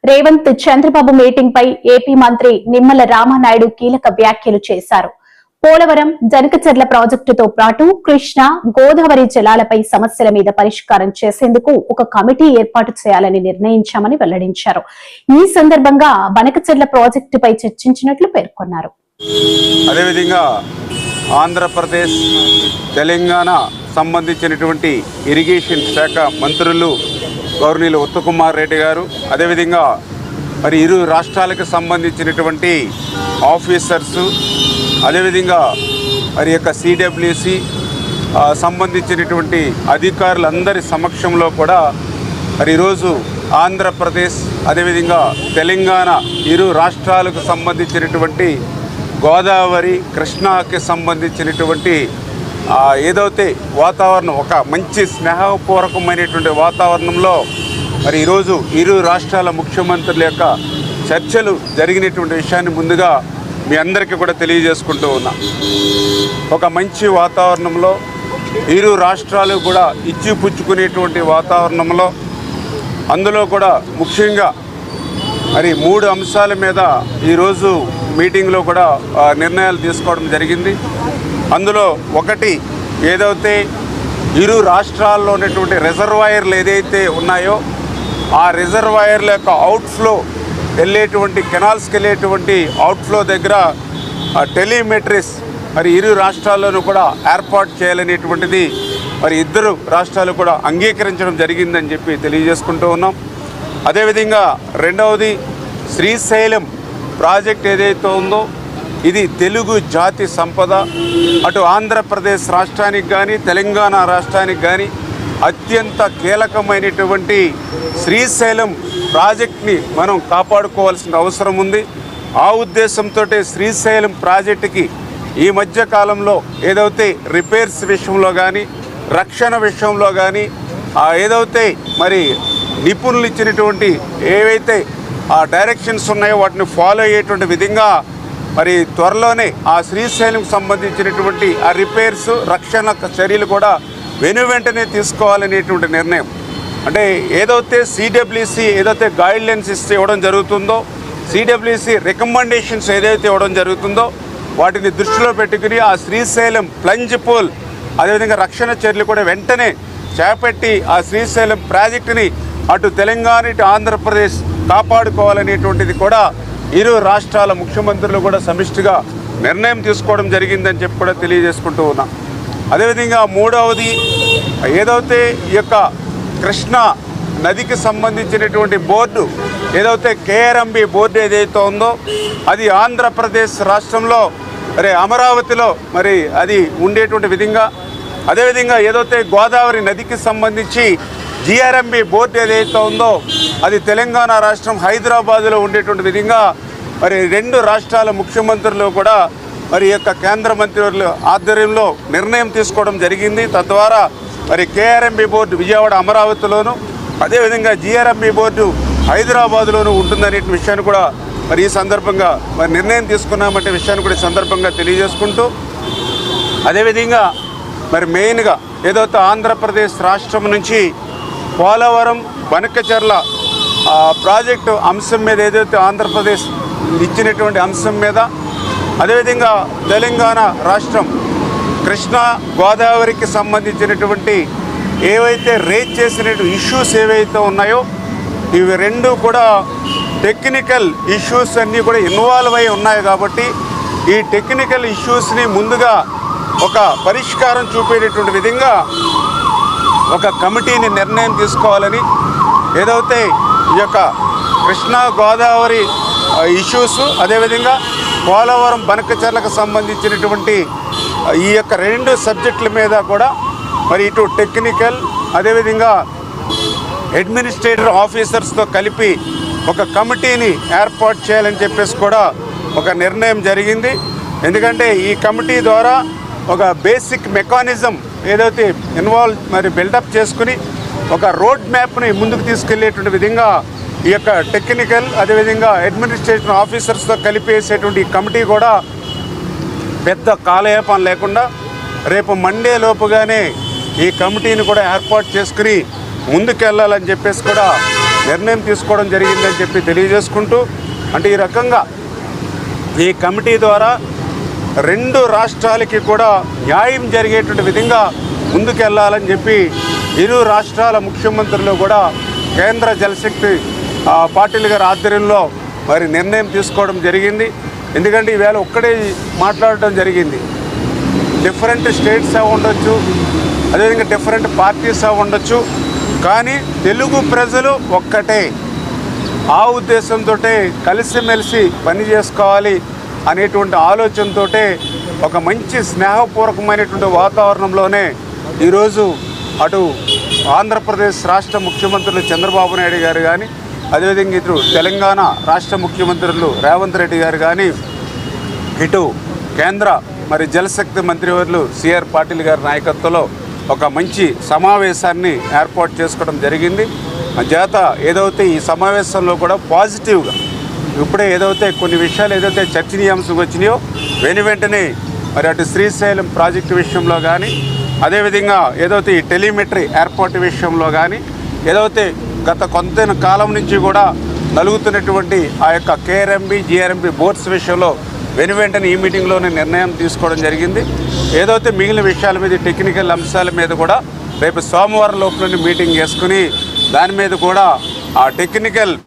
Revanth Chandrababu meeting పై AP మంత్రి నిమ్మల రామానాయుడు కీలక వ్యాఖ్యలు చేశారు. పోలవరం జనకచర్ల ప్రాజెక్టుతో పాటు కృష్ణా గోదావరి జలాలపై సమస్యల మీద పరిష్కారం చేసేందుకు ఒక కమిటీ ఏర్పాటు చేయాలని నిర్ణయించామని వెల్లడించారు. ఈ సందర్భంగా బనకచర్ల ప్రాజెక్టుపై చర్చించినట్లు పేర్కొన్నారు. అదేవిధంగా ఆంధ్రప్రదేశ్ తెలంగాణ సంబంధించినటువంటి ఇరిగేషన్ శాఖ మంత్రులు గౌరవనీయులు ఉత్తమ్కుమార్ రెడ్డి గారు, అదేవిధంగా మరి ఇరు రాష్ట్రాలకు సంబంధించినటువంటి ఆఫీసర్సు, అదేవిధంగా మరి యొక్క సిడబ్ల్యూసి సంబంధించినటువంటి అధికారులందరి సమక్షంలో కూడా మరి ఈరోజు ఆంధ్రప్రదేశ్ అదేవిధంగా తెలంగాణ ఇరు రాష్ట్రాలకు సంబంధించినటువంటి గోదావరి కృష్ణాకి సంబంధించినటువంటి ఏదైతే వాతావరణం ఒక మంచి స్నేహపూర్వకమైనటువంటి వాతావరణంలో మరి ఈరోజు ఇరు రాష్ట్రాల ముఖ్యమంత్రుల యొక్క చర్చలు జరిగినటువంటి విషయాన్ని ముందుగా మీ అందరికీ కూడా తెలియజేసుకుంటూ ఉన్నా. ఒక మంచి వాతావరణంలో ఇరు రాష్ట్రాలు కూడా ఇచ్చిపుచ్చుకునేటువంటి వాతావరణంలో అందులో కూడా ముఖ్యంగా మరి 3 అంశాల మీద ఈరోజు మీటింగ్లో కూడా నిర్ణయాలు తీసుకోవడం జరిగింది. అందులో ఒకటి ఏదైతే ఇరు రాష్ట్రాల్లో ఉన్నటువంటి రిజర్వాయర్లు ఏదైతే ఉన్నాయో ఆ రిజర్వాయర్ల యొక్క అవుట్ఫ్లో వెళ్ళేటువంటి కెనాల్స్కి వెళ్ళేటువంటి అవుట్ఫ్లో దగ్గర టెలిమెట్రీస్ మరి ఇరు రాష్ట్రాల్లోనూ కూడా ఏర్పాటు చేయాలనేటువంటిది మరి ఇద్దరు రాష్ట్రాలు కూడా అంగీకరించడం జరిగిందని చెప్పి తెలియజేసుకుంటూ ఉన్నాం. అదేవిధంగా రెండవది శ్రీశైలం ప్రాజెక్ట్ ఏదైతే ఉందో ఇది తెలుగు జాతి సంపద. అటు ఆంధ్రప్రదేశ్ రాష్ట్రానికి కానీ తెలంగాణ రాష్ట్రానికి కానీ అత్యంత కీలకమైనటువంటి శ్రీశైలం ప్రాజెక్ట్ని మనం కాపాడుకోవాల్సిన అవసరం ఉంది. ఆ ఉద్దేశంతో శ్రీశైలం ప్రాజెక్టుకి ఈ మధ్య కాలంలో ఏదైతే రిపేర్స్ విషయంలో కానీ రక్షణ విషయంలో కానీ ఏదైతే మరి నిపుణులు ఇచ్చినటువంటి ఏవైతే ఆ డైరెక్షన్స్ ఉన్నాయో వాటిని ఫాలో అయ్యేటువంటి విధంగా మరి త్వరలోనే ఆ శ్రీశైలంకి సంబంధించినటువంటి ఆ రిపేర్స్ రక్షణ చర్యలు కూడా వెంటనే తీసుకోవాలనేటువంటి నిర్ణయం. అంటే ఏదైతే సిడబ్ల్యూసి ఏదైతే గైడ్లైన్స్ ఇవ్వడం జరుగుతుందో సిడబ్ల్యూసి రికమెండేషన్స్ ఏదైతే ఇవ్వడం జరుగుతుందో వాటిని దృష్టిలో పెట్టుకుని ఆ శ్రీశైలం ప్లంజ్ పూల్ అదేవిధంగా రక్షణ చర్యలు కూడా వెంటనే చేపట్టి ఆ శ్రీశైలం ప్రాజెక్టుని అటు తెలంగాణ ఇటు ఆంధ్రప్రదేశ్ కాపాడుకోవాలనేటువంటిది కూడా ఇరు రాష్ట్రాల ముఖ్యమంత్రులు కూడా సమిష్టిగా నిర్ణయం తీసుకోవడం జరిగిందని చెప్పి కూడా తెలియజేసుకుంటూ ఉన్నాం. అదేవిధంగా మూడవది ఏదైతే ఈ యొక్క కృష్ణా నదికి సంబంధించినటువంటి బోర్డు ఏదైతే కేఆర్ఎంబి బోర్డు ఏదైతే ఉందో అది ఆంధ్రప్రదేశ్ రాష్ట్రంలో మరి అమరావతిలో మరి అది ఉండేటువంటి విధంగా, అదేవిధంగా ఏదైతే గోదావరి నదికి సంబంధించి జిఆర్ఎంబి బోర్డు ఏదైతే ఉందో అది తెలంగాణ రాష్ట్రం హైదరాబాదులో ఉండేటువంటి విధంగా మరి 2 రాష్ట్రాల ముఖ్యమంత్రులు కూడా మరి యొక్క కేంద్ర మంత్రివర్యుల ఆధ్వర్యంలో నిర్ణయం తీసుకోవడం జరిగింది. తద్వారా మరి కేఆర్ఎంబి బోర్డు విజయవాడ అమరావతిలోను అదేవిధంగా జిఆర్ఎంబి బోర్డు హైదరాబాదులోనూ ఉంటుందనే విషయాన్ని కూడా మరి ఈ సందర్భంగా మరి నిర్ణయం తీసుకున్నామంటే విషయాన్ని కూడా ఈ సందర్భంగా తెలియజేసుకుంటూ, అదేవిధంగా మరి మెయిన్గా ఏదైతే ఆంధ్రప్రదేశ్ రాష్ట్రం నుంచి పోలవరం బనకచర్ల ప్రాజెక్టు అంశం మీద ఏదైతే ఆంధ్రప్రదేశ్ ఇచ్చినటువంటి అంశం మీద, అదేవిధంగా తెలంగాణ రాష్ట్రం కృష్ణా గోదావరికి సంబంధించినటువంటి ఏవైతే రేజ్ చేసిన ఇష్యూస్ ఏవైతే ఉన్నాయో ఇవి 2 కూడా టెక్నికల్ ఇష్యూస్ అన్నీ కూడా ఇన్వాల్వ్ అయి ఉన్నాయి. కాబట్టి ఈ టెక్నికల్ ఇష్యూస్ని ముందుగా ఒక పరిష్కారం చూపేటటువంటి విధంగా ఒక కమిటీని నిర్ణయం తీసుకోవాలని, ఏదైతే ఈ యొక్క కృష్ణా గోదావరి ఇష్యూస్ అదేవిధంగా పోలవరం బనకచర్లకు సంబంధించినటువంటి ఈ యొక్క 2 సబ్జెక్టుల మీద కూడా మరి ఇటు టెక్నికల్ అదేవిధంగా అడ్మినిస్ట్రేటివ్ ఆఫీసర్స్తో కలిపి ఒక కమిటీని ఏర్పాటు చేయాలని చెప్పేసి కూడా ఒక నిర్ణయం జరిగింది. ఎందుకంటే ఈ కమిటీ ద్వారా ఒక బేసిక్ మెకానిజం ఏదైతే మరి బిల్డప్ చేసుకుని ఒక రోడ్ మ్యాప్ని ముందుకు తీసుకెళ్లేటువంటి విధంగా ఈ యొక్క టెక్నికల్ అదేవిధంగా అడ్మినిస్ట్రేటివ్ ఆఫీసర్స్తో కలిపేసేటువంటి ఈ కమిటీ కూడా పెద్ద కాలయాపన లేకుండా రేపు మండే లోపుగానే ఈ కమిటీని కూడా ఏర్పాటు చేసుకుని ముందుకెళ్లాలని చెప్పేసి కూడా నిర్ణయం తీసుకోవడం జరిగిందని చెప్పి తెలియజేసుకుంటూ, అంటే ఈ రకంగా ఈ కమిటీ ద్వారా 2 రాష్ట్రాలకి కూడా న్యాయం జరిగేటువంటి విధంగా ముందుకెళ్లాలని చెప్పి ఇరు రాష్ట్రాల ముఖ్యమంత్రులు కూడా కేంద్ర జలశక్తి పాటిల్ గారి ఆధ్వర్యంలో మరి నిర్ణయం తీసుకోవడం జరిగింది. ఎందుకంటే ఈవేళ ఒక్కడే మాట్లాడటం జరిగింది. డిఫరెంట్ స్టేట్స్ అవి ఉండొచ్చు, అదేవిధంగా డిఫరెంట్ పార్టీస్ అవి ఉండొచ్చు, కానీ తెలుగు ప్రజలు ఒక్కటే. ఆ ఉద్దేశంతో కలిసిమెలిసి పని చేసుకోవాలి అనేటువంటి ఆలోచనతో ఒక మంచి స్నేహపూర్వకమైనటువంటి వాతావరణంలోనే ఈరోజు అటు ఆంధ్రప్రదేశ్ రాష్ట్ర ముఖ్యమంత్రులు చంద్రబాబు నాయుడు గారు కానీ, అదేవిధంగా ఇటు తెలంగాణ రాష్ట్ర ముఖ్యమంత్రులు రేవంత్ రెడ్డి గారు కానీ, ఇటు కేంద్ర మరి జలశక్తి మంత్రివర్యులు సిఆర్ పాటిల్ గారి నాయకత్వంలో ఒక మంచి సమావేశాన్ని ఏర్పాటు చేసుకోవడం జరిగింది. చేత ఏదైతే ఈ సమావేశంలో కూడా పాజిటివ్గా ఇప్పుడే ఏదైతే కొన్ని విషయాలు ఏదైతే చర్చనీయాంశం వచ్చినాయో వెంటనే మరి అటు శ్రీశైలం ప్రాజెక్టు విషయంలో కానీ, అదేవిధంగా ఏదైతే ఈ టెలిమెట్రీ ఎయిర్పోర్ట్ విషయంలో కానీ, ఏదైతే గత కొంత కాలం నుంచి కూడా నలుగుతున్నటువంటి ఆ యొక్క కేఆర్ఎంబి జిఆర్ఎంబి బోర్డ్స్ విషయంలో వెంటనే ఈ మీటింగ్లోనే నిర్ణయం తీసుకోవడం జరిగింది. ఏదైతే మిగిలిన విషయాల మీద టెక్నికల్ అంశాల మీద కూడా రేపు సోమవారం లోపల మీటింగ్ చేసుకుని దాని మీద కూడా ఆ టెక్నికల్